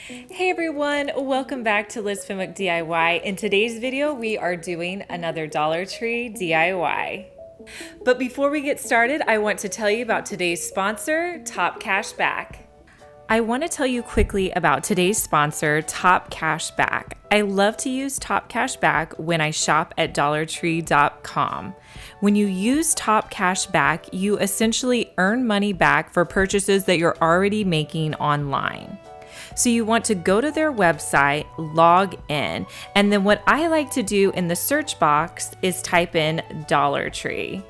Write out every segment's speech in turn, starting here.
Hey everyone, welcome back to lizfenwickdiy. In today's video, we are doing another Dollar Tree DIY. But before we get started, I want to tell you about today's sponsor, Top Cashback. I want to tell you quickly about today's sponsor, Top Cashback. I love to use Top Cashback when I shop at dollartree.com. When you use Top Cashback, you essentially earn money back for purchases that you're already making online. So you want to go to their website, log in, and then what I like to do in the search box is type in Dollar Tree.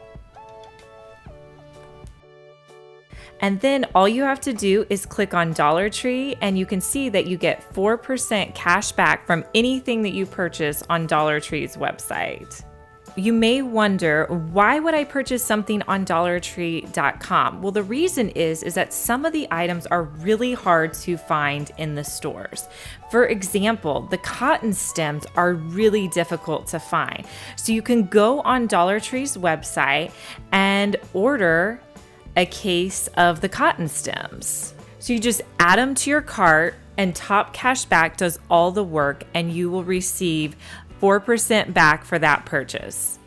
And then all you have to do is click on Dollar Tree and you can see that you get 4% cash back from anything that you purchase on Dollar Tree's website. You may wonder, why would I purchase something on dollartree.com? Well, the reason is that some of the items are really hard to find in the stores. For example, the cotton stems are really difficult to find. So you can go on Dollar Tree's website and order a case of the cotton stems. So you just add them to your cart and Top Cashback does all the work and you will receive 4% back for that purchase.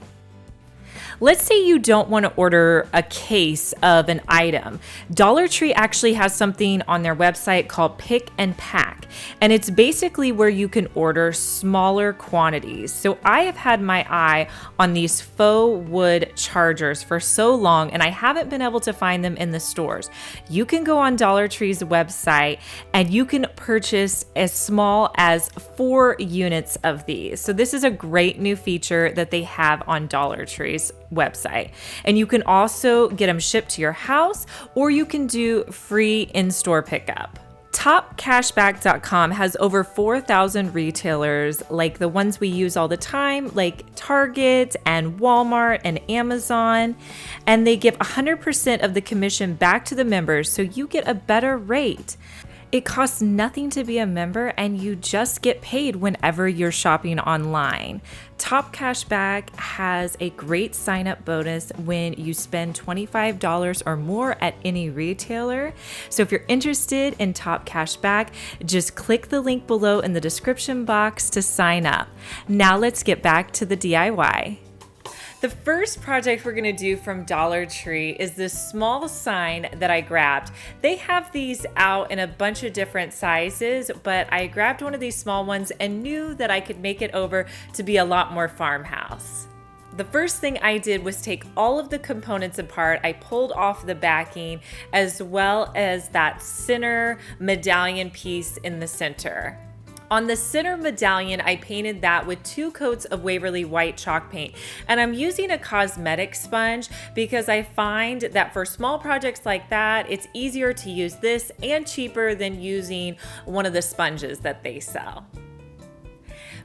Let's say you don't want to order a case of an item. Dollar Tree actually has something on their website called Pick and Pack, and it's basically where you can order smaller quantities. So I have had my eye on these faux wood chargers for so long, and I haven't been able to find them in the stores. You can go on Dollar Tree's website and you can purchase as small as 4 units of these. So this is a great new feature that they have on Dollar Tree's website. And you can also get them shipped to your house, or you can do free in-store pickup. TopCashback.com has over 4,000 retailers like the ones we use all the time, like Target and Walmart and Amazon, and they give 100% of the commission back to the members, so you get a better rate. It costs nothing to be a member and you just get paid whenever you're shopping online. Top Cashback has a great sign-up bonus when you spend $25 or more at any retailer. So if you're interested in Top Cashback, just click the link below in the description box to sign up. Now let's get back to the DIY. The first project we're gonna do from Dollar Tree is this small sign that I grabbed. They have these out in a bunch of different sizes, but I grabbed one of these small ones and knew that I could make it over to be a lot more farmhouse. The first thing I did was take all of the components apart. I pulled off the backing as well as that center medallion piece in the center. On the center medallion, I painted that with 2 coats of Waverly White chalk paint. And I'm using a cosmetic sponge because I find that for small projects like that, it's easier to use this and cheaper than using one of the sponges that they sell.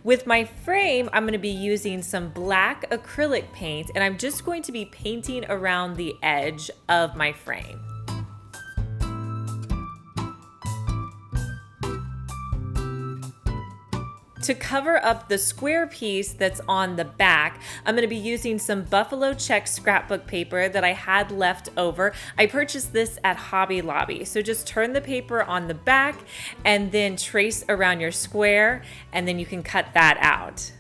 With my frame, I'm going to be using some black acrylic paint, and I'm just going to be painting around the edge of my frame. To cover up the square piece that's on the back, I'm going to be using some buffalo check scrapbook paper that I had left over. I purchased this at Hobby Lobby. So just turn the paper on the back and then trace around your square, and then you can cut that out.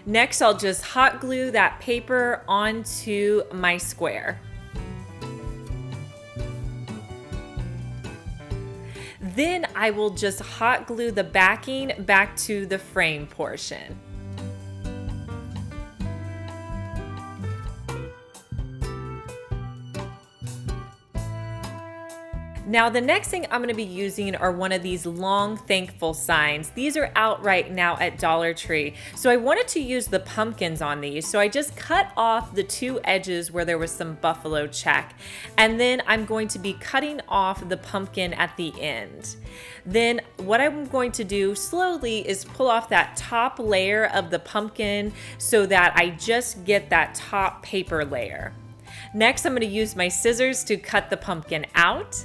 Next, I'll just hot glue that paper onto my square. Then I will just hot glue the backing back to the frame portion. Now the next thing I'm going to be using are one of these long thankful signs. These are out right now at Dollar Tree. So I wanted to use the pumpkins on these. So I just cut off the 2 edges where there was some buffalo check. And then I'm going to be cutting off the pumpkin at the end. Then what I'm going to do slowly is pull off that top layer of the pumpkin so that I just get that top paper layer. Next, I'm going to use my scissors to cut the pumpkin out.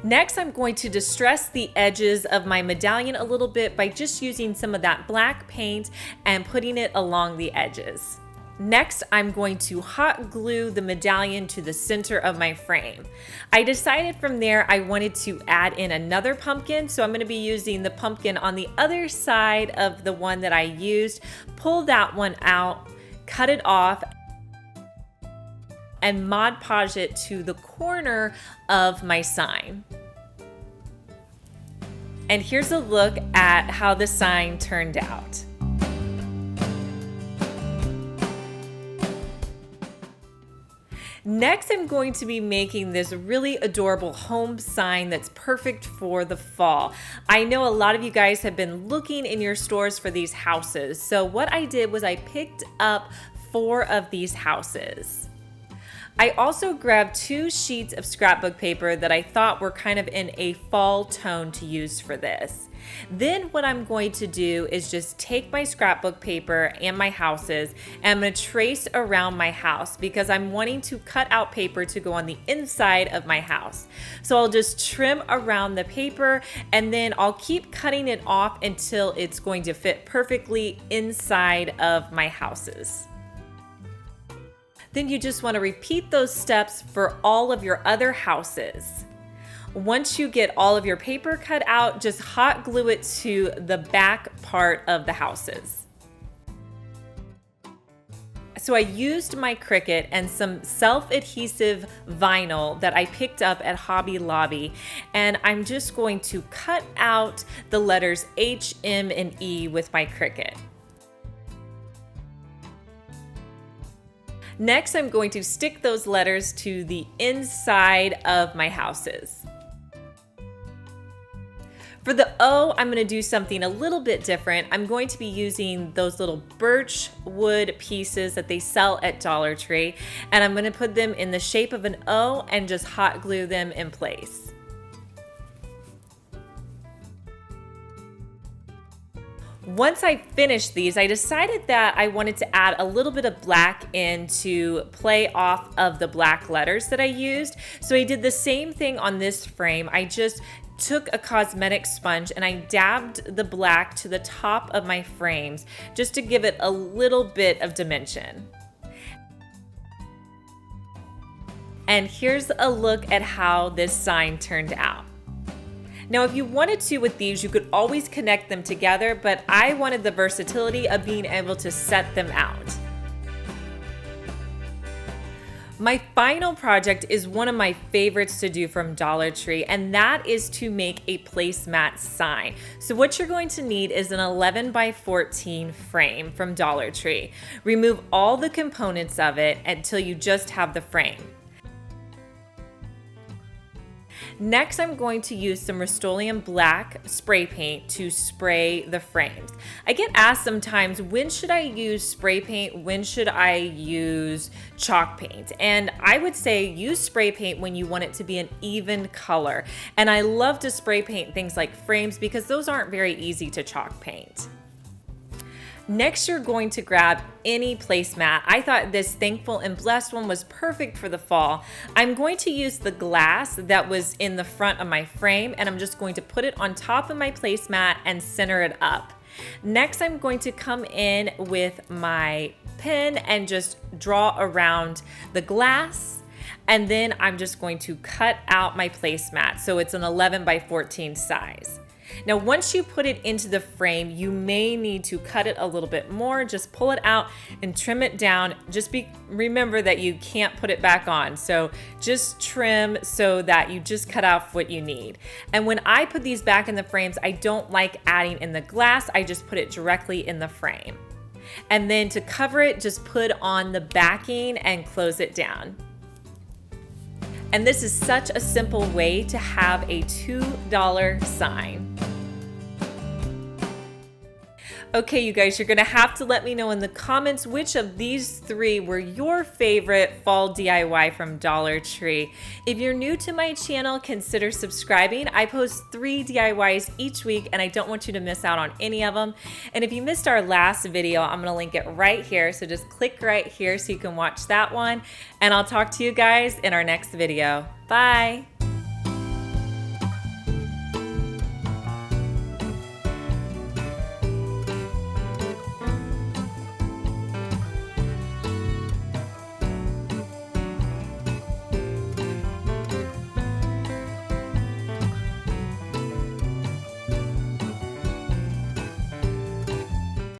Next, I'm going to distress the edges of my medallion a little bit by just using some of that black paint and putting it along the edges. Next, I'm going to hot glue the medallion to the center of my frame. I decided from there I wanted to add in another pumpkin, so I'm going to be using the pumpkin on the other side of the one that I used. Pull that one out, cut it off, and Mod Podge it to the corner of my sign. And here's a look at how the sign turned out. Next, I'm going to be making this really adorable home sign that's perfect for the fall. I know a lot of you guys have been looking in your stores for these houses. So what I did was I picked up 4 of these houses. I also grabbed 2 sheets of scrapbook paper that I thought were kind of in a fall tone to use for this. Then what I'm going to do is just take my scrapbook paper and my houses, and I'm going to trace around my house because I'm wanting to cut out paper to go on the inside of my house. So I'll just trim around the paper, and then I'll keep cutting it off until it's going to fit perfectly inside of my houses. Then you just want to repeat those steps for all of your other houses. Once you get all of your paper cut out, just hot glue it to the back part of the houses. So I used my Cricut and some self-adhesive vinyl that I picked up at Hobby Lobby, and I'm just going to cut out the letters H, M, and E with my Cricut. Next, I'm going to stick those letters to the inside of my houses. For the O, I'm going to do something a little bit different. I'm going to be using those little birch wood pieces that they sell at Dollar Tree, and I'm going to put them in the shape of an O and just hot glue them in place. Once I finished these, I decided that I wanted to add a little bit of black in to play off of the black letters that I used. So I did the same thing on this frame. I just took a cosmetic sponge and I dabbed the black to the top of my frames just to give it a little bit of dimension. And here's a look at how this sign turned out. Now, if you wanted to with these, you could always connect them together, but I wanted the versatility of being able to set them out. My final project is one of my favorites to do from Dollar Tree, and that is to make a placemat sign. So what you're going to need is an 11 by 14 frame from Dollar Tree. Remove all the components of it until you just have the frame. Next, I'm going to use some Rust-Oleum black spray paint to spray the frames. I get asked sometimes, when should I use spray paint? When should I use chalk paint? And I would say use spray paint when you want it to be an even color. And I love to spray paint things like frames because those aren't very easy to chalk paint. Next, you're going to grab any placemat. I thought this Thankful and Blessed one was perfect for the fall. I'm going to use the glass that was in the front of my frame, and I'm just going to put it on top of my placemat and center it up. Next, I'm going to come in with my pen and just draw around the glass, and then I'm just going to cut out my placemat so it's an 11 by 14 size. Now, once you put it into the frame, you may need to cut it a little bit more. Just pull it out and trim it down. Remember that you can't put it back on. So just trim so that you just cut off what you need. And when I put these back in the frames, I don't like adding in the glass. I just put it directly in the frame. And then to cover it, just put on the backing and close it down. And this is such a simple way to have a $2 sign. Okay, you guys, you're gonna have to let me know in the comments which of these 3 were your favorite fall DIY from Dollar Tree. If you're new to my channel, consider subscribing. I post 3 DIYs each week, and I don't want you to miss out on any of them. And if you missed our last video, I'm gonna link it right here, so just click right here so you can watch that one. And I'll talk to you guys in our next video. Bye.